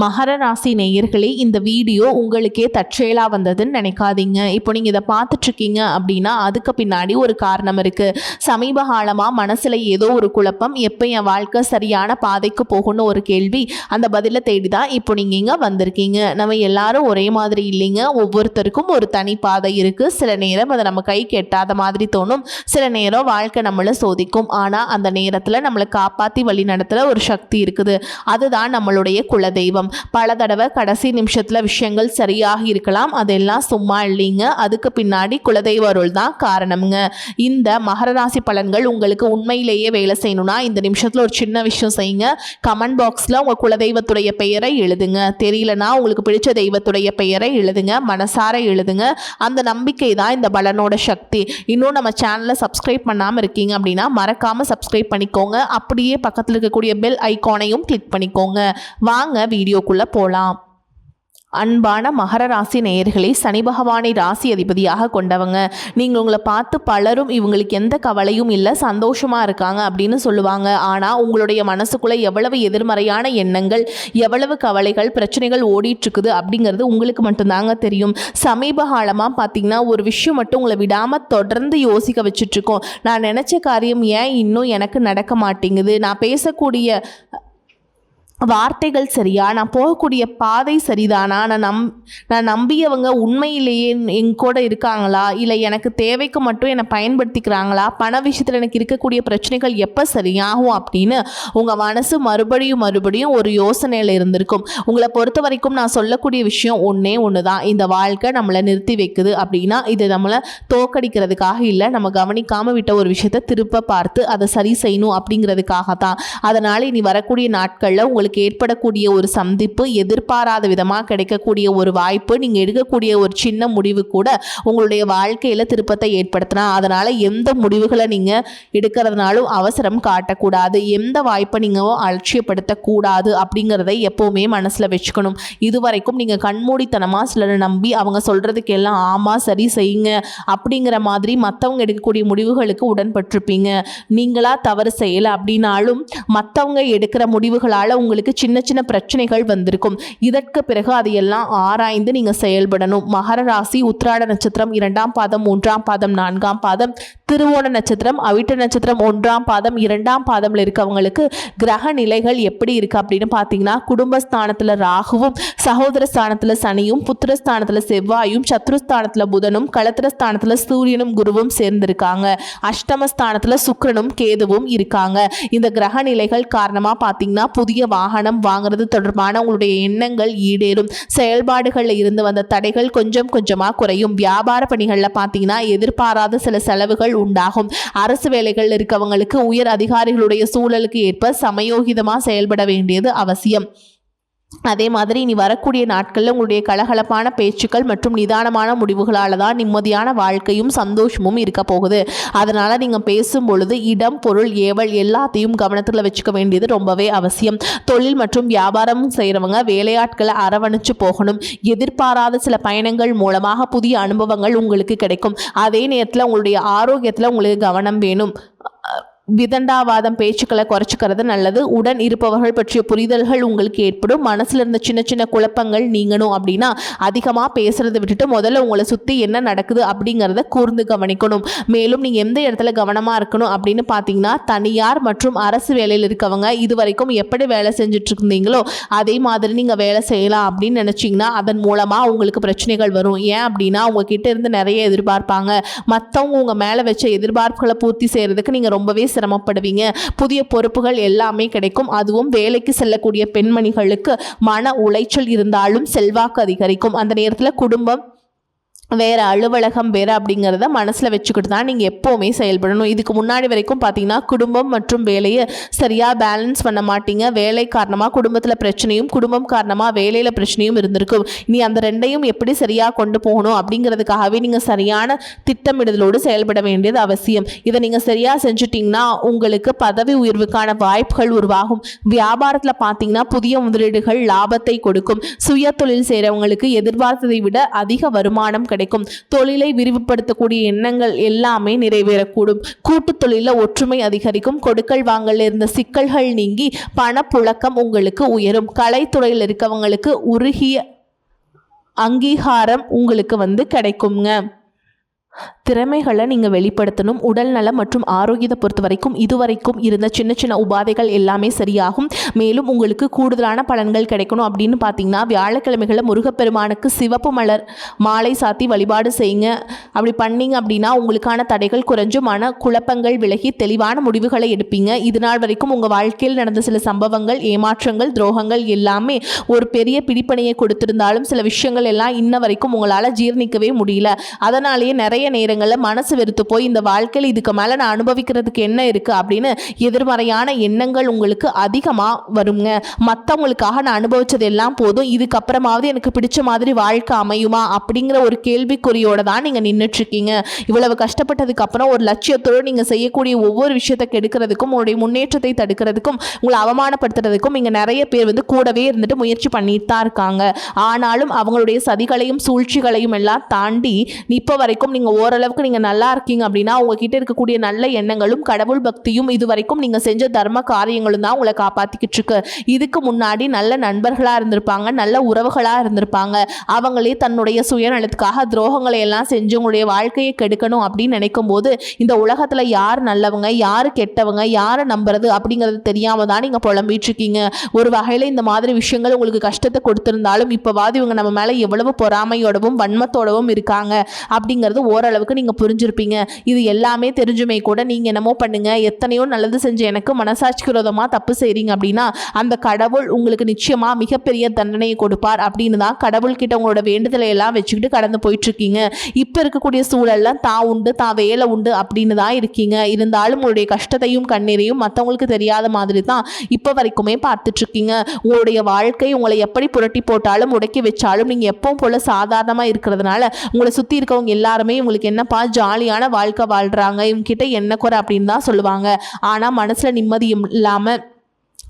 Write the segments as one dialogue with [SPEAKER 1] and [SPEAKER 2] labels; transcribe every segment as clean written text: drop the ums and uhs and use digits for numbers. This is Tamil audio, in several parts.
[SPEAKER 1] மகர ராசி நேயர்களே, இந்த வீடியோ உங்களுக்கே தற்செயலாக வந்ததுன்னு நினைக்காதீங்க. இப்போ நீங்கள் இதை பார்த்துட்ருக்கீங்க அப்படின்னா அதுக்கு பின்னாடி ஒரு காரணம் இருக்குது. சமீப காலமாக மனசில் ஏதோ ஒரு குழப்பம், எப்போ என் வாழ்க்கை சரியான பாதைக்கு போகணும்னு ஒரு கேள்வி. அந்த பதிலை தேடி தான் இப்போ நீங்கள் இங்கே வந்திருக்கீங்க. நம்ம எல்லாரும் ஒரே மாதிரி இல்லைங்க. ஒவ்வொருத்தருக்கும் ஒரு தனி பாதை இருக்குது. சில நேரம் அதை நம்ம கைக்கு எட்டாத மாதிரி தோணும், சில நேரம் வாழ்க்கை நம்மளை சோதிக்கும். ஆனால் அந்த நேரத்தில் நம்மளை காப்பாற்றி வழி நடத்துகிற ஒரு சக்தி இருக்குது. அதுதான் நம்மளுடைய குலதெய்வம். பல தடவை கடைசி நிமிஷத்துல விஷயங்கள் சரியாக இருக்கலாம், அதெல்லாம் சும்மா இல்லைங்க. அதுக்கு பின்னாடி குலதெய்வ அருள் தான் காரணம்ங்க. இந்த மகர ராசி பலன்கள் உங்களுக்கு உண்மையிலேயே வேலை செய்யணும்னா இந்த நிமிஷத்துல ஒரு சின்ன விஷயம் செய்யுங்க. கமெண்ட் பாக்ஸ்ல உங்க குலதெய்வத்துடைய பெயரை எழுதுங்க. தெரியலனா உங்களுக்கு பிடிச்ச தெய்வத்துடைய பெயரை எழுதுங்க, மனசார எழுதுங்க. அந்த நம்பிக்கை தான் இந்த பலனோட சக்தி. இன்னும் நம்ம சேனலை சப்ஸ்கிரைப் பண்ணாமல் இருக்கீங்க அப்படின்னா மறக்காம சப்ஸ்கிரைப் பண்ணிக்கோங்க. அப்படியே பக்கத்தில் இருக்கக்கூடிய பெல் ஐகானையும் கிளிக் பண்ணிக்கோங்க. வாங்க வீடியோக்குள்ள போலாம். அன்பான மகர ராசி நேயர்களை, சனி பகவானை ராசி அதிபதியாக கொண்டவங்க. நீங்கள் உங்களை பார்த்து பலரும் இவங்களுக்கு எந்த கவலையும் இல்லை, சந்தோஷமாக இருக்காங்க அப்படின்னு சொல்லுவாங்க. ஆனால் உங்களுடைய மனசுக்குள்ளே எவ்வளவு எதிர்மறையான எண்ணங்கள், எவ்வளவு கவலைகள், பிரச்சனைகள் ஓடிட்டுருக்குது அப்படிங்கிறது உங்களுக்கு மட்டும்தாங்க தெரியும். சமீப காலமாக பார்த்தீங்கன்னா ஒரு விஷயம் மட்டும் உங்களை விடாமல் தொடர்ந்து யோசிக்க வச்சுட்ருக்கோம். நான் நினச்ச காரியம் ஏன் இன்னும் எனக்கு நடக்க மாட்டேங்குது, நான் பேசக்கூடிய வார்த்தைகள் சரியா, நான் போகக்கூடிய பாதை சரிதானா, நான் நம்பியவங்க உண்மையிலேயே என் கூட இருக்காங்களா, இல்லை எனக்கு தேவைக்கு மட்டும் என்னை பயன்படுத்திக்கிறாங்களா, பண விஷயத்தில் எனக்கு இருக்கக்கூடிய பிரச்சனைகள் எப்போ சரியாகும் அப்படின்னு உங்கள் மனசு மறுபடியும் ஒரு யோசனையில் இருந்திருக்கும். உங்களை பொறுத்த வரைக்கும் நான் சொல்லக்கூடிய விஷயம் ஒன்றே ஒன்று தான். இந்த வாழ்க்கை நம்மளை நிறுத்தி வைக்குது அப்படின்னா இது நம்மளை தோக்கடிக்கிறதுக்காக இல்லை, நம்ம கவனிக்காமல் விட்ட ஒரு விஷயத்தை திருப்ப பார்த்து அதை சரி செய்யணும் அப்படிங்கிறதுக்காக தான். அதனால் இனி வரக்கூடிய நாட்களில் உங்களுக்கு ஏற்படக்கூடிய ஒரு சந்திப்பு, எதிர்பாராத விதமாக கிடைக்கக்கூடிய ஒரு வாய்ப்பு, நீங்கள் எடுக்கக்கூடிய ஒரு சின்ன முடிவு கூட உங்களுடைய வாழ்க்கையில் திருப்பத்தை ஏற்படுத்தலாம். அதனால் எந்த முடிவுகளை நீங்கள் எடுக்கிறதுனாலும் அவசரம் காட்டக்கூடாது, எந்த வாய்ப்பை நீங்கள் அலட்சியப்படுத்தக்கூடாது அப்படிங்கிறதை எப்போவுமே மனசில் வச்சுக்கணும். இதுவரைக்கும் நீங்கள் கண்மூடித்தனமாக சிலரை நம்பி அவங்க சொல்கிறதுக்கு எல்லாம் ஆமாம் சரி செய்யுங்க அப்படிங்கிற மாதிரி மற்றவங்க எடுக்கக்கூடிய முடிவுகளுக்கு உடன்பட்டிருப்பீங்க. நீங்களா தவறு செய்யலை அப்படின்னாலும் மற்றவங்க எடுக்கிற முடிவுகளால் உங்களுக்கு சின்ன சின்ன பிரச்சனைகள் வந்திருக்கும். இதற்கு பிறகு அதையெல்லாம் ஆராய்ந்து நீங்க செயல்படணும். மகர ராசி உத்திராட நட்சத்திரம் 2ஆம் பாதம் 3ஆம் பாதம் 4ஆம் பாதம், திருவோண நட்சத்திரம் அவிட்ட நட்சத்திரம் 1ஆம் பாதம் 2ஆம் பாதம்ல இருக்கவங்களுக்கு கிரக நிலைகள் எப்படி இருக்கு அப்படின்னு பார்த்தீங்கன்னா, குடும்பஸ்தானத்துல ராகுவும், சகோதர ஸ்தானத்துல சனியும், புத்திரஸ்தானத்துல செவ்வாயும், சத்ருஸ்தானத்துல புதனும், களத்திரஸ்தானத்துல சூரியனும் குருவும் சேர்ந்திருக்காங்க. அஷ்டமஸ்தானத்துல சுக்கிரனும் கேதுவும் இருக்காங்க. இந்த கிரக நிலைகள் காரணமா பார்த்தீங்கன்னா புதிய வாகனம் வாங்குறது தொடர்பான உங்களுடைய எண்ணங்கள் ஈடேறும். செயல்பாடுகளில் இருந்து வந்த தடைகள் கொஞ்சம் கொஞ்சமாக குறையும். வியாபார பணிகளில் பார்த்தீங்கன்னா எதிர்பாராத சில செலவுகள் உண்டாகும். அரசு வேலைகள் இருக்கவங்களுக்கு உயர் அதிகாரிகளுடைய சூழலுக்கு ஏற்ப சமயோகிதமாக செயல்பட வேண்டியது அவசியம். அதே மாதிரி இனி வரக்கூடிய நாட்களில் உங்களுடைய கலகலப்பான பேச்சுக்கள் மற்றும் நிதானமான முடிவுகளால் தான் நிம்மதியான வாழ்க்கையும் சந்தோஷமும் இருக்க போகுது. அதனால் நீங்கள் பேசும் பொழுது இடம், பொருள், ஏவல் எல்லாத்தையும் கவனத்தில் வச்சுக்க வேண்டியது ரொம்பவே அவசியம். தொழில் மற்றும் வியாபாரம் செய்கிறவங்க வேலையாட்களை அரவணைச்சு போகணும். எதிர்பாராத சில பயணங்கள் மூலமாக புதிய அனுபவங்கள் உங்களுக்கு கிடைக்கும். அதே நேரத்தில் உங்களுடைய ஆரோக்கியத்தில் உங்களுக்கு கவனம் வேணும். விதண்டாவாதம் பேச்சுக்களை குறைச்சிக்கிறது நல்லது. உடன் இருப்பவர்கள் பற்றிய புரிதல்கள் உங்களுக்கு ஏற்படும். மனசுல இருந்த சின்ன சின்ன குழப்பங்கள் நீங்கணும் அப்படின்னா அதிகமாக பேசுறதை விட்டுட்டு முதல்ல உங்களை சுற்றி என்ன நடக்குது அப்படிங்கிறத கூர்ந்து கவனிக்கணும். மேலும் நீங்கள் எந்த இடத்துல கவனமாக இருக்கணும் அப்படின்னு பார்த்தீங்கன்னா, தனியார் மற்றும் அரசு வேலையில் இருக்கவங்க இதுவரைக்கும் எப்படி வேலை செஞ்சுட்டு இருந்தீங்களோ அதே மாதிரி நீங்கள் வேலை செய்யலாம் அப்படின்னு நினச்சிங்கன்னா அதன் மூலமாக உங்களுக்கு பிரச்சனைகள் வரும். ஏன் அப்படின்னா உங்ககிட்ட இருந்து நிறைய எதிர்பார்ப்பாங்க. மற்றவங்க உங்கள் மேலே வச்ச எதிர்பார்ப்புகளை பூர்த்தி செய்கிறதுக்கு நீங்கள் ரொம்பவே சிரமப்படுவீங்க. புதிய பொறுப்புகள் எல்லாமே கிடைக்கும். அதுவும் வேலைக்கு செல்லக்கூடிய பெண்மணிகளுக்கு மன உளைச்சல் இருந்தாலும் செல்வாக்கு அதிகரிக்கும். அந்த நேரத்தில் குடும்பம் வேறு, அலுவலகம் வேறு அப்படிங்கிறத மனசில் வச்சுக்கிட்டு தான் நீங்கள் எப்போவுமே செயல்படணும். இதுக்கு முன்னாடி வரைக்கும் பார்த்தீங்கன்னா குடும்பம் மற்றும் வேலையை சரியாக பேலன்ஸ் பண்ண மாட்டீங்க. வேலை காரணமாக குடும்பத்தில் பிரச்சனையும், குடும்பம் காரணமாக வேலையில் பிரச்சனையும் இருந்திருக்கும். நீ அந்த ரெண்டையும் எப்படி சரியாக கொண்டு போகணும் அப்படிங்கிறதுக்காகவே நீங்கள் சரியான திட்டமிடுதலோடு செயல்பட வேண்டியது அவசியம். இதை நீங்கள் சரியாக செஞ்சுட்டிங்கன்னா உங்களுக்கு பதவி உயர்வுக்கான வாய்ப்புகள் உருவாகும். வியாபாரத்தில் பார்த்தீங்கன்னா புதிய முதலீடுகள் லாபத்தை கொடுக்கும். சுய தொழில் செய்கிறவங்களுக்கு எதிர்பார்த்ததை விட அதிக வருமானம் கிடைக்கும். தொழிலை விரிவுபடுத்தக்கூடிய எண்ணங்கள் எல்லாமே நிறைவேறக்கூடும். கூட்டு தொழில ஒற்றுமை அதிகரிக்கும். கொடுக்கல் வாங்கல இருந்த சிக்கல்கள் நீங்கி பணப்புழக்கம் உங்களுக்கு உயரும். கலைத்துறையில் இருக்கவங்களுக்கு உருகிய அங்கீகாரம் உங்களுக்கு கிடைக்குங்க. திறமைகளை நீங்கள் வெளிப்படுத்தணும். உடல் நலம் மற்றும் ஆரோக்கியத்தை பொறுத்த வரைக்கும் இதுவரைக்கும் இருந்த சின்ன சின்ன உபாதைகள் எல்லாமே சரியாகும். மேலும் உங்களுக்கு கூடுதலான பலன்கள் கிடைக்கணும் அப்படின்னு பார்த்தீங்கன்னா வியாழக்கிழமைகளில் முருகப்பெருமானுக்கு சிவப்பு மலர் மாலை சாத்தி வழிபாடு செய்யுங்க. அப்படி பண்ணீங்க அப்படின்னா உங்களுக்கான தடைகள் குறைஞ்சு மன குழப்பங்கள் விலகி தெளிவான முடிவுகளை எடுப்பீங்க. இது நாள் வரைக்கும் உங்கள் வாழ்க்கையில் நடந்த சில சம்பவங்கள், ஏமாற்றங்கள், துரோகங்கள் எல்லாமே ஒரு பெரிய பிடிப்பணியை கொடுத்திருந்தாலும் சில விஷயங்கள் எல்லாம் இன்ன வரைக்கும் உங்களால் ஜீர்ணிக்கவே முடியல. அதனாலேயே நிறைய நேரங்களில் மனசு வெறுத்து போய் இந்த வாழ்க்கையில் இதுக்கு மேலே நான் அனுபவிக்கிறதுக்கு என்ன இருக்குது அப்படின்னு எதிர்மறையான எண்ணங்கள் உங்களுக்கு அதிகமாக வருங்க. மற்றவங்களுக்காக நான் அனுபவிச்சது எல்லாம் போதும், இதுக்கப்புறமாவது எனக்கு பிடிச்ச மாதிரி வாழ்க்கை அமையுமா அப்படிங்கிற ஒரு கேள்விக்குறியோட தான் நீங்கள் நின்றுட்டுருக்கீங்க. இவ்வளவு கஷ்டப்பட்டதுக்கு அப்புறம் ஒரு லட்சியத்தோடு நீங்கள் செய்யக்கூடிய ஒவ்வொரு விஷயத்தை கெடுக்கிறதுக்கும் உங்களுடைய முன்னேற்றத்தை தடுக்கிறதுக்கும் உங்களை அவமானப்படுத்துறதுக்கும் இங்கே நிறைய பேர் கூடவே இருந்துட்டு முயற்சி பண்ணிட்டு தான் இருக்காங்க. ஆனாலும் அவங்களுடைய சதிகளையும் சூழ்ச்சிகளையும் எல்லாம் தாண்டி இப்போ வரைக்கும் நீங்கள் ஓரளவுக்கு நீங்கள் நல்லா இருக்கீங்க அப்படின்னா உங்ககிட்ட இருக்கக்கூடிய நல்ல எண்ணங்களும் கடவுள் பக்தியும் இது வரைக்கும் நீங்கள் செஞ்ச தர்ம காரியங்களும் தான் உங்களை காப்பாற்றிக்கிட்டு இருக்கு. இதுக்கு முன்னாடி நல்ல நண்பர்களாக இருந்திருப்பாங்க, நல்ல உறவுகளாக இருந்திருப்பாங்க. அவங்களே தன்னுடைய சுயநலத்துக்காக துரோகங்களை எல்லாம் செஞ்சு உங்களுடைய வாழ்க்கையை கெடுக்கணும் அப்படின்னு நினைக்கும் போது இந்த உலகத்தில் யார் நல்லவங்க யார் கெட்டவங்க யாரை நம்புறது அப்படிங்கிறது தெரியாமல் தான் நீங்கள் புலம்பிட்டு இருக்கீங்க. ஒரு வகையில் இந்த மாதிரி விஷயங்கள் உங்களுக்கு கஷ்டத்தை கொடுத்திருந்தாலும் இப்போவாது இவங்க நம்ம மேலே எவ்வளவு பொறாமையோடவும் வன்மத்தோடவும் இருக்காங்க அப்படிங்கிறது ஓரளவுக்கு நீங்கள் புரிஞ்சிருப்பீங்க. இது எல்லாமே தெரிஞ்சுமே கூட நீங்கள் என்னமோ பண்ணுங்க, எத்தனையோ நல்லது செஞ்ச எனக்கு மனசாட்சிக்கு விரோதமாக தப்பு செய்கிறீங்க அப்படின்னா அந்த கடவுள் உங்களுக்கு நிச்சயமாக மிகப்பெரிய தண்டனையை கொடுப்பார் அப்படின்னு தான் கடவுள்கிட்ட உங்களோட வேண்டுதலை எல்லாம் வச்சுக்கிட்டு கடந்து போயிட்டுருக்கீங்க. இப்போ இருக்கக்கூடிய சூழலில் தான் உண்டு தான் வேலை உண்டு அப்படின்னு தான் இருக்கீங்க. இருந்தாலும் உங்களுடைய கஷ்டத்தையும் கண்ணீரையும் மற்றவங்களுக்கு தெரியாத மாதிரி தான் இப்போ வரைக்குமே பார்த்துட்ருக்கீங்க. உங்களுடைய வாழ்க்கை உங்களை எப்படி புரட்டி போட்டாலும் உடக்கி வச்சாலும் நீங்கள் எப்பவும் போல் சாதாரணமாக இருக்கிறதுனால உங்களை சுற்றி இருக்கவங்க எல்லாருமே உங்களுக்கு என்னப்பா ஜாலியான வாழ்க்கை வாழ்கிறாங்க, இவங்ககிட்ட என்ன குறை அப்படின்னு தான் சொல்லுவாங்க. ஆனால் மனசில் நிம்மதி இல்லாமல்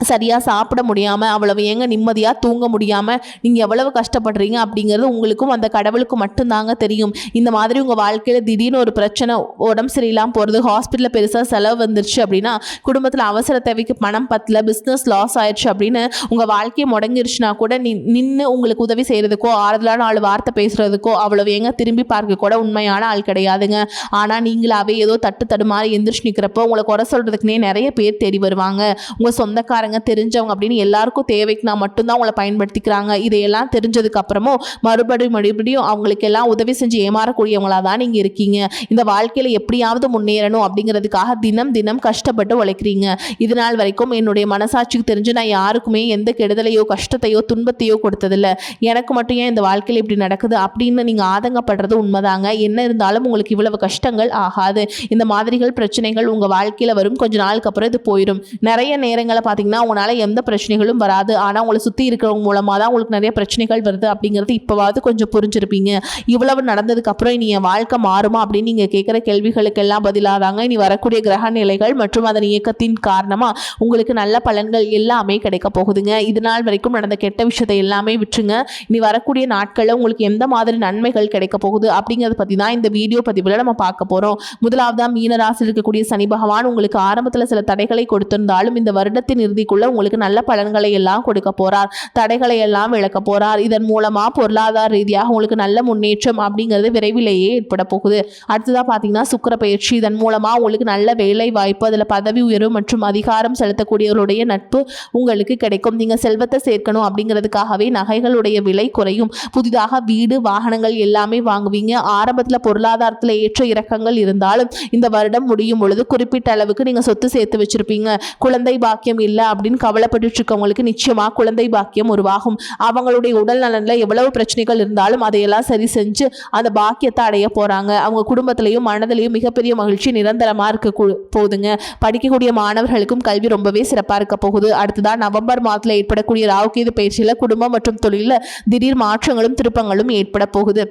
[SPEAKER 1] சரியாக சாப்பிட முடியாமல் அவ்வளவு ஏங்க நிம்மதியாக தூங்க முடியாமல் நீங்கள் எவ்வளவு கஷ்டப்படுறீங்க அப்படிங்கிறது உங்களுக்கும் அந்த கடவுளுக்கு மட்டும்தாங்க தெரியும். இந்த மாதிரி உங்கள் வாழ்க்கையில் திடீர்னு ஒரு பிரச்சனை, உடம்பு சரியில்லாமல் போகிறது, ஹாஸ்பிட்டலில் பெருசாக செலவு வந்துருச்சு அப்படின்னா, குடும்பத்தில் அவசர தேவைக்கு பணம் பத்தல, பிஸ்னஸ் லாஸ் ஆயிடுச்சு அப்படின்னு உங்கள் வாழ்க்கையை முடங்கிருச்சுனா கூட நின்று உங்களுக்கு உதவி செய்கிறதுக்கோ ஆறுதலான 4 வார்த்தை பேசுகிறதுக்கோ அவ்வளவு ஏங்க திரும்பி பார்க்க கூட உண்மையான ஆள் கிடையாதுங்க. ஆனால் நீங்களாவே ஏதோ தட்டு தடுமாறி எந்திரிச்சு நிற்கிறப்போ உங்களை குறை சொல்கிறதுக்குனே நிறைய பேர் தேடி வருவாங்க. உங்கள் சொந்தக்காரங்க தெரிஞ்சவங்க அப்படின்னு எல்லாருக்கும் தேவைக்குனா மட்டும்தான் உங்களை பயன்படுத்திக்கிறாங்க. இதையெல்லாம் தெரிஞ்சதுக்கு அப்புறமும் மறுபடியும் அவங்களுக்கு எல்லாம் உதவி செஞ்சு ஏமாறக்கூடியவங்களா தான் நீங்க இருக்கீங்க. இந்த வாழ்க்கையில எப்படியாவது முன்னேறணும் அப்படிங்கிறதுக்காக தினம் தினம் கஷ்டப்பட்டு உழைக்கிறீங்க. இது நாள் வரைக்கும் என்னுடைய மனசாட்சிக்கு தெரிஞ்சு நான் யாருக்குமே எந்த கெடுதலையோ கஷ்டத்தையோ துன்பத்தையோ கொடுத்ததில்லை, எனக்கு மட்டும் ஏன் இந்த வாழ்க்கையில் இப்படி நடக்குது அப்படின்னு நீங்க ஆதங்கப்படுறது உண்மைதாங்க. என்ன இருந்தாலும் உங்களுக்கு இவ்வளவு கஷ்டங்கள் ஆகாது. இந்த மாதிரிகள் பிரச்சனைகள் உங்க வாழ்க்கையில வரும், கொஞ்ச நாளுக்கு அப்புறம் இது போயிடும். நிறைய நேரங்களை பார்த்தீங்கன்னா உங்களால் எந்த பிரச்சனைகளும் வராது, ஆனால் உங்களை சுற்றி இருக்கிறவங்க மூலமாக தான் உங்களுக்கு நிறைய பிரச்சனைகள் வருது அப்படிங்கிறது இப்போவாது கொஞ்சம் புரிஞ்சிருப்பீங்க. இவ்வளவு நடந்ததுக்கு அப்புறம் இனி என் வாழ்க்கை மாறுமா அப்படின்னு நீங்கள் கேட்குற கேள்விகளுக்கெல்லாம் பதிலாதாங்க இனி வரக்கூடிய கிரக நிலைகள் மற்றும் அதன் இயக்கத்தின் காரணமாக உங்களுக்கு நல்ல பலன்கள் எல்லாமே கிடைக்க போகுதுங்க. இது நாள் வரைக்கும் நடந்த கெட்ட விஷயத்தை எல்லாமே விட்டுருங்க. இனி வரக்கூடிய நாட்களில் உங்களுக்கு எந்த மாதிரி நன்மைகள் கிடைக்க போகுது அப்படிங்கிறத பற்றி தான் இந்த வீடியோ பதிவில் நம்ம பார்க்க போகிறோம். முதலாவதாக மீனராசியில் இருக்கக்கூடிய சனி பகவான் உங்களுக்கு ஆரம்பத்தில் சில தடைகளை கொடுத்திருந்தாலும் இந்த வருடத்தின் இறுதிக்குள்ள உங்களுக்கு நல்ல பலன்களை எல்லாம் கொடுக்க போறார், தடைகளை எல்லாம் விளக்க போறார். இதன் மூலமா பொருளாதார ரீதியாக உங்களுக்கு நல்ல முன்னேற்றம் அப்படிங்கிறது விரைவிலேயே ஏற்பட போகுது. அடுத்ததா பாத்தீங்கன்னா சுக்கிர பயிற்சி, இதன் மூலமா உங்களுக்கு நல்ல வேலை வாய்ப்பு, அதுல பதவி உயர்வு மற்றும் அதிகாரம் செலுத்தக்கூடியவருடைய நட்பு உங்களுக்கு கிடைக்கும். நீங்க செல்வத்தை சேர்க்கணும் அப்படிங்கிறதுக்காகவே நகைகளுடைய விலை குறையும், புதிதாக வீடு வாகனங்கள் எல்லாமே வாங்குவீங்க. ஆரம்பத்தில் பொருளாதாரத்தில் ஏற்ற இறக்கங்கள் இருந்தாலும் இந்த வருடம் முடியும் பொழுது குறிப்பிட்ட அளவுக்கு நீங்க சொத்து சேர்த்து வச்சிருப்பீங்க. குழந்தை பாக்கியம் இல்லை அப்படின்னு கவலைப்பட்டு இருக்கவங்களுக்கு நிச்சயமா குழந்தை பாக்கியம் உருவாகும். அவங்களுடைய உடல் நலன்ல எவ்வளவு பிரச்சனைகள் இருந்தாலும் அதையெல்லாம் சரி செஞ்சு அந்த பாக்கியத்தை அடைய போறாங்க. அவங்க குடும்பத்திலையும் மனதிலையும் மிகப்பெரிய மகிழ்ச்சி நிரந்தரமா இருக்க போகுதுங்க. படிக்கக்கூடிய மாணவர்களுக்கும் கல்வி ரொம்பவே சிறப்பா இருக்க போகுது. அடுத்ததான் நவம்பர் மாதத்துல ஏற்படக்கூடிய ராகுகேது பயிற்சியில குடும்பம் மற்றும் தொழில திடீர் மாற்றங்களும் திருப்பங்களும் ஏற்பட போகுது.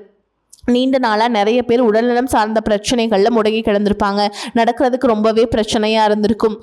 [SPEAKER 1] நீண்ட நாளாக நிறைய பேர் உடல்நலம் சார்ந்த பிரச்சனைகளில் முடங்கி கிடந்திருப்பாங்க. நடக்கிறதுக்கு ரொம்பவே பிரச்சனையாக இருந்திருக்கும்.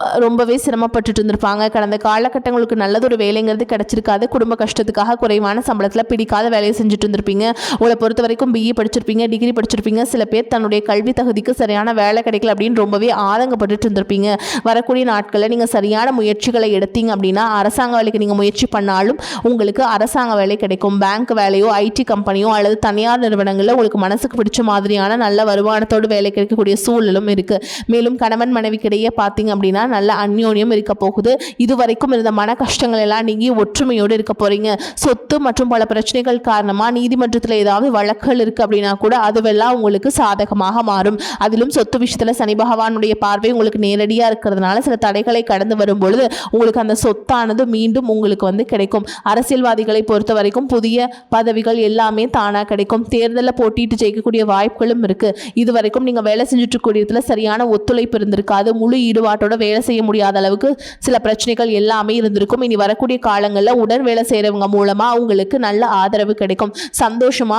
[SPEAKER 1] ரொம்பவே சிரமப்பட்டுட்டு இருந்திருப்பாங்க. கடந்த காலகட்டங்களுக்கு நல்லதொரு வேலைங்கிறது கிடச்சிருக்காது. குடும்ப கஷ்டத்துக்காக குறைவான சம்பளத்தில் பிடிக்காத வேலையை செஞ்சுட்டு இருந்திருப்பீங்க. உங்களை பொறுத்த வரைக்கும் பிஇ படிச்சிருப்பீங்க, டிகிரி படிச்சிருப்பீங்க. சில பேர் தன்னுடைய கல்வி தகுதிக்கு சரியான வேலை கிடைக்கல அப்படின்னு ரொம்பவே ஆதங்கப்பட்டுட்டு இருந்திருப்பீங்க. வரக்கூடிய நாட்களில் நீங்கள் சரியான முயற்சிகளை எடுத்தீங்க அப்படின்னா அரசாங்க வேலைக்கு நீங்கள் முயற்சி பண்ணாலும் உங்களுக்கு அரசாங்க வேலை கிடைக்கும். பேங்க் வேலையோ, ஐடி கம்பெனியோ அல்லது தனியார் நிறுவனங்களில் உங்களுக்கு மனசுக்கு பிடிச்ச மாதிரியான நல்ல வருமானத்தோடு வேலை கிடைக்கக்கூடிய சூழலும் இருக்குது. மேலும் கணவன் மனைவிக்கிடையே பார்த்தீங்க அப்படின்னா நல்ல அந்யோன்யம் இருக்க போகுது. இதுவரைக்கும் இருந்த மன கஷ்டங்கள் எல்லாம் நீங்கி ஒற்றுமையோடு இருக்க போறீங்க. சொத்து மற்றும் பல பிரச்சனைகள் காரணமா நீதிமன்றத்தில் ஏதாவது வழக்குகள் இருக்கு அப்படின்னா கூட அதுவெல்லாம் உங்களுக்கு சாதகமாக மாறும். அதிலும் சொத்து விஷயத்துல சனி பகவானுடைய பார்வை உங்களுக்கு நேரடியா இருக்கிறதுனால சில தடைகளை கடந்து வரும் பொழுது உங்களுக்கு அந்த சொத்தானது மீண்டும் உங்களுக்கு கிடைக்கும். அரசியல்வாதிகளை பொறுத்த வரைக்கும் புதிய பதவிகள் எல்லாமே தானா கிடைக்கும். தேர்தலில் போட்டிட்டு ஜெயிக்கக்கூடிய வாய்ப்புகளும் இருக்கு. இதுவரைக்கும் நீங்க வேலை செஞ்சுட்டு கூடியதுல சரியான ஒத்துழைப்பு இருந்திருக்காது. முழு ஈடுபாட்டோட வேலை செய்ய முடியாத அளவுக்கு சில பிரச்சனைகள் எல்லாமே இருந்திருக்கும். இனி வரக்கூடிய காலங்களில் உடன் வேலை செய்யறவங்க மூலமா உங்களுக்கு நல்ல ஆதரவு கிடைக்கும். சந்தோஷமா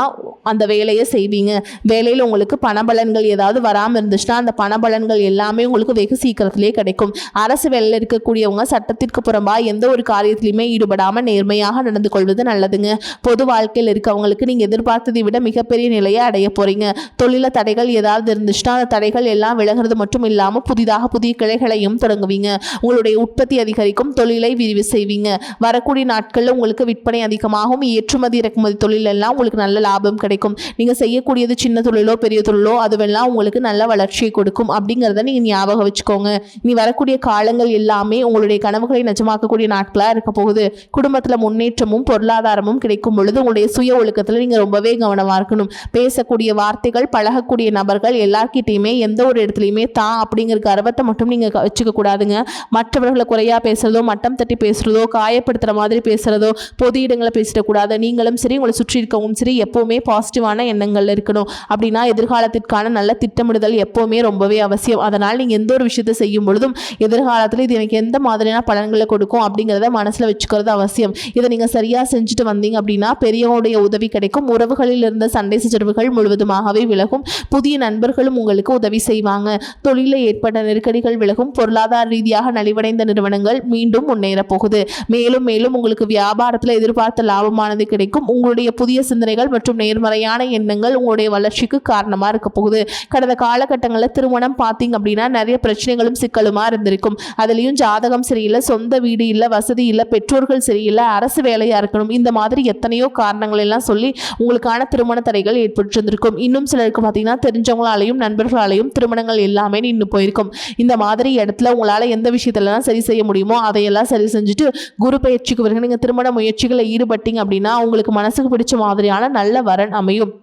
[SPEAKER 1] அந்த வேலையை செய்வீங்க. வேலையில் உங்களுக்கு பணபலன்கள் ஏதாவது வராமல் இருந்துச்சுன்னா அந்த பணபலன்கள் எல்லாமே உங்களுக்கு வெகு சீக்கிரத்திலே கிடைக்கும். அரசு வேலையில் இருக்கக்கூடியவங்க சட்டத்திற்கு புறம்பா எந்த ஒரு காரியத்திலையுமே ஈடுபடாமல் நேர்மையாக நடந்து கொள்வது நல்லதுங்க. பொது வாழ்க்கையில் இருக்கவங்களுக்கு நீங்க எதிர்பார்த்ததை விட மிகப்பெரிய நிலையை அடைய போறீங்க. தொழில தடைகள் ஏதாவது இருந்துச்சுன்னா அந்த தடைகள் எல்லாம் விலகிறது மட்டும் இல்லாமல் புதிதாக புதிய கிளைகளையும் தொடங்குவீங்க. உங்களுடைய உற்பத்தி அதிகரிக்கும். தொழிலை விரிவு செய்வீங்க. வரக்கூடிய நாட்களில் உங்களுக்கு விற்பனை அதிகமாகும். ஏற்றுமதி இறக்குமதி தொழில் எல்லாம் உங்களுக்கு நல்ல லாபம் கிடைக்கும். நீங்க செய்யக்கூடியது சின்ன தொழிலோ பெரிய தொழிலோ அதுவெல்லாம் உங்களுக்கு நல்ல வளர்ச்சியை கொடுக்கும் அப்படிங்கிறத நீங்க ஞாபகம் வச்சுக்கோங்க. இனி வரக்கூடிய காலங்கள் எல்லாமே உங்களுடைய கனவுகளை நிஜமாக்கக்கூடிய நாட்களாக இருக்க போகுது. குடும்பத்துல முன்னேற்றமும் பொருளாதாரமும் கிடைக்கும் பொழுது உங்களுடைய சுய ஒழுக்கத்துல நீங்க ரொம்பவே கவனமா இருக்கணும். பேசக்கூடிய வார்த்தைகள், பழகக்கூடிய நபர்கள் எல்லார்கிட்டையுமே எந்த ஒரு இடத்துலையுமே தான் அப்படிங்கிற கர்வத்தை மட்டும் நீங்க வச்சுக்க கூடாதுங்க. மற்றவர்களை குறையா பேசுறதோ, மட்டம் தட்டி பேசுறதோ, காயப்படுத்துற மாதிரி பேசுறதோ, பொது இடங்களை பேசிடக்கூடாது. நீங்களும் சரி, உங்களை சுற்றி இருக்கவும் சரி, எப்பவுமே பாசிட்டிவான எண்ணங்கள் இருக்கணும். அப்படின்னா எதிர்காலத்திற்கான நல்ல திட்டமிடுதல் எப்பவுமே ரொம்பவே அவசியம். அதனால் நீங்க எந்த ஒரு விஷயத்தை செய்யும் பொழுதும் எதிர்காலத்தில் இது எனக்கு எந்த மாதிரியான பலன்களை கொடுக்கும் அப்படிங்கிறத மனசுல வச்சுக்கிறது அவசியம். இதை நீங்க சரியா செஞ்சுட்டு வந்தீங்க அப்படின்னா பெரியவங்களுடைய உதவி கிடைக்கும். உறவுகளில் இருந்த சண்டை சச்சரவுகள் முழுவதுமாகவே விலகும். புதிய நண்பர்களும் உங்களுக்கு உதவி செய்வாங்க. தொழிலில் ஏற்பட்ட நெருக்கடிகள் விலகும். பொருளாதார ரீதியாக நலிவடைந்த நிறுவனங்கள் மீண்டும் முன்னேற போகுது. மேலும் மேலும் உங்களுக்கு வியாபாரத்தில் எதிர்பார்த்த லாபமானது கிடைக்கும். உங்களுடைய புதிய சிந்தனைகள் மற்றும் நேர்மறையான எண்ணங்கள் உங்களுடைய வளர்ச்சிக்கு காரணமா இருக்க போகுது. கடந்த காலகட்டங்களில் திருமணம் பார்த்தீங்க அப்படின்னா நிறைய பிரச்சனைகளும் சிக்கலுமா இருந்திருக்கும். அதுலயும் ஜாதகம் சரியில்லை, சொந்த வீடு இல்லை, வசதி இல்லை, பெற்றோர்கள் சரியில்லை, அரசு வேலையா இருக்கணும், இந்த மாதிரி எத்தனையோ காரணங்கள் எல்லாம் சொல்லி உங்களுக்கான திருமண தடைகள் ஏற்பட்டிருந்திருக்கும். இன்னும் சிலருக்கு பார்த்தீங்கன்னா தெரிஞ்சவங்களாலையும் நண்பர்களாலையும் திருமணங்கள் எல்லாமே நின்று போயிருக்கும். இந்த மாதிரி இடத்துல உங்களால் எந்த விஷயத்துலலாம் சரி செய்ய முடியுமோ அதையெல்லாம் சரி செஞ்சுட்டு குரு பயிற்சிக்கு பிறகு நீங்கள் திருமண முயற்சிகளை ஈடுபட்டீங்க அப்படின்னா உங்களுக்கு மனசுக்கு பிடிச்ச மாதிரியான நல்ல வரன் அமையும்.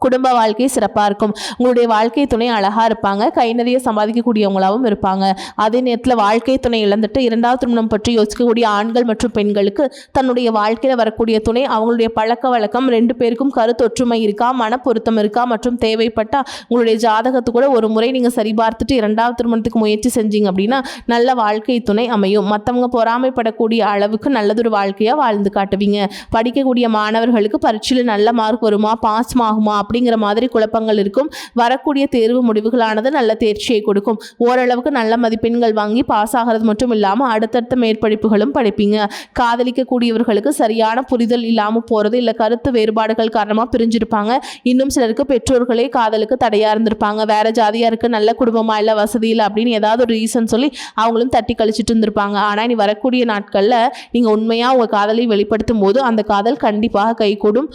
[SPEAKER 1] குடும்ப வாழ்க்கை சிறப்பாக இருக்கும். உங்களுடைய வாழ்க்கை துணை அழகாக இருப்பாங்க. கை நிறைய சம்பாதிக்கக்கூடியவங்களாகவும் இருப்பாங்க. அதே நேரத்தில் வாழ்க்கை துணை இழந்துட்டு இரண்டாவது திருமணம் பற்றி யோசிக்கக்கூடிய ஆண்கள் மற்றும் பெண்களுக்கு தன்னுடைய வாழ்க்கையில் வரக்கூடிய துணை அவங்களுடைய பழக்க வழக்கம் ரெண்டு பேருக்கும் கருத்தொற்றுமை இருக்கா, மன பொருத்தம் இருக்கா மற்றும் தேவைப்பட்டால் உங்களுடைய ஜாதகத்து கூட ஒரு முறை நீங்கள் சரிபார்த்துட்டு இரண்டாவது திருமணத்துக்கு முயற்சி செஞ்சீங்க அப்படின்னா நல்ல வாழ்க்கை துணை அமையும். மற்றவங்க பொறாமைப்படக்கூடிய அளவுக்கு நல்லதொரு வாழ்க்கையாக வாழ்ந்து காட்டுவீங்க. படிக்கக்கூடிய மாணவர்களுக்கு பரீட்சையில் நல்ல மார்க் வருமா, பாஸ் ஆகுமா அப்படிங்கிற மாதிரி குழப்பங்கள் இருக்கும். வரக்கூடிய தேர்வு முடிவுகளானது நல்ல தேர்ச்சியை கொடுக்கும். ஓரளவுக்கு நல்ல மதிப்பெண்கள் வாங்கி பாஸ் ஆகிறது மட்டும் இல்லாமல் அடுத்தடுத்த மேற்படிப்புகளும் படிப்பீங்க. காதலிக்கக்கூடியவர்களுக்கு சரியான புரிதல் இல்லாமல் போகிறது, இல்லை கருத்து வேறுபாடுகள் காரணமாக பிரிஞ்சிருப்பாங்க. இன்னும் சிலருக்கு பெற்றோர்களே காதலுக்கு தடையாக இருந்திருப்பாங்க. வேற ஜாதியாக இருக்குது, நல்ல குடும்பமாக இல்லை, வசதி இல்லை அப்படின்னு ஏதாவது ஒரு ரீசன் சொல்லி அவங்களும் தட்டி கழிச்சிட்டு இருந்திருப்பாங்க. ஆனால் இனி வரக்கூடிய நாட்களில் நீங்கள் உண்மையாக உங்கள் காதலை வெளிப்படுத்தும் போது அந்த காதல் கண்டிப்பாக கைகூடும்.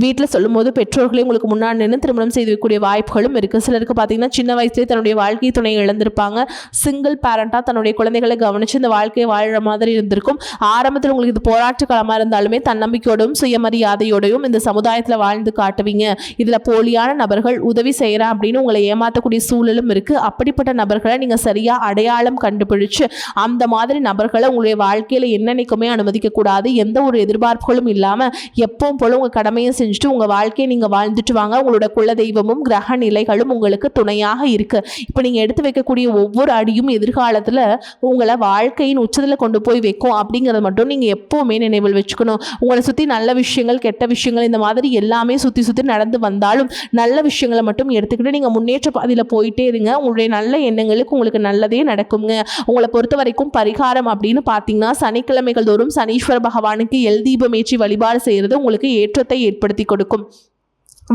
[SPEAKER 1] வீட்டில் சொல்லும் போது பெற்றோர்களே உங்களுக்கு முன்னாடி நின்று திருமணம் செய்து வைக்கக்கூடிய வாய்ப்புகளும் இருக்குது. சிலருக்கு பார்த்தீங்கன்னா சின்ன வயசுலேயே தன்னுடைய வாழ்க்கை துணையை இழந்திருப்பாங்க. சிங்கிள் பேரண்டாக தன்னுடைய குழந்தைகளை கவனித்து இந்த வாழ்க்கையை வாழ்கிற மாதிரி இருந்திருக்கும். ஆரம்பத்தில் உங்களுக்கு இது போராட்ட காலமாக இருந்தாலுமே தன்னம்பிக்கையோடும் சுயமரியாதையோடையும் இந்த சமுதாயத்தில் வாழ்ந்து காட்டுவீங்க. இதில் போலியான நபர்கள் உதவி செய்கிறேன் அப்படின்னு உங்களை ஏமாற்றக்கூடிய சூழலும் இருக்குது. அப்படிப்பட்ட நபர்களை நீங்கள் சரியாக அடையாளம் கண்டுபிடிச்சு அந்த மாதிரி நபர்களை உங்களுடைய வாழ்க்கையில் என்னென்னைக்குமே அனுமதிக்கக்கூடாது. எந்த ஒரு எதிர்பார்ப்புகளும் இல்லாமல் எப்பவும் போல உங்கள் கடமையை செஞ்சுட்டு உங்கள் வாழ்க்கையை நீங்கள் வாழ்ந்துட்டு வாங்க. உங்களோட குலதெய்வமும் கிரக நிலைகளும் உங்களுக்கு துணையாக இருக்கு. இப்போ நீங்கள் எடுத்து வைக்கக்கூடிய ஒவ்வொரு அடியும் எதிர்காலத்தில் உங்களை வாழ்க்கையின் உச்சத்தில் கொண்டு போய் வைக்கும் அப்படிங்கிறத மட்டும் நீங்கள் எப்போவுமே நினைவில் வச்சுக்கணும். உங்களை சுற்றி நல்ல விஷயங்கள் கெட்ட விஷயங்கள் இந்த மாதிரி எல்லாமே சுற்றி சுற்றி நடந்து வந்தாலும் நல்ல விஷயங்களை மட்டும் எடுத்துக்கிட்டு நீங்கள் முன்னேற்ற பாதையில் போயிட்டே இருங்க. உங்களுடைய நல்ல எண்ணங்களுக்கு உங்களுக்கு நல்லதே நடக்குங்க. உங்களை பொறுத்த வரைக்கும் பரிகாரம் அப்படின்னு பார்த்தீங்கன்னா சனிக்கிழமைகள் தோறும் சனீஸ்வர பகவானுக்கு எல் தீபம் ஏற்றி வழிபாடு செய்கிறது உங்களுக்கு ஏற்றத்தை ஏற்படுத்தி கொடுக்கும்.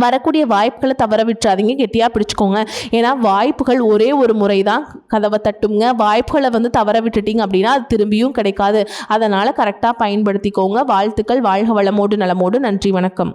[SPEAKER 1] வரக்கூடிய வாய்ப்புகளை தவற விட்டுறாதீங்க, கெட்டியாக பிடிச்சிக்கோங்க. ஏன்னா வாய்ப்புகள் ஒரே ஒரு முறை தான் கதவை தட்டுங்க. வாய்ப்புகளை தவற விட்டுட்டீங்க அப்படின்னா அது திரும்பியும் கிடைக்காது. அதனால் கரெக்டாக பயன்படுத்திக்கோங்க. வாழ்த்துக்கள். வாழ்க வளமோடு நலமோடு. நன்றி, வணக்கம்.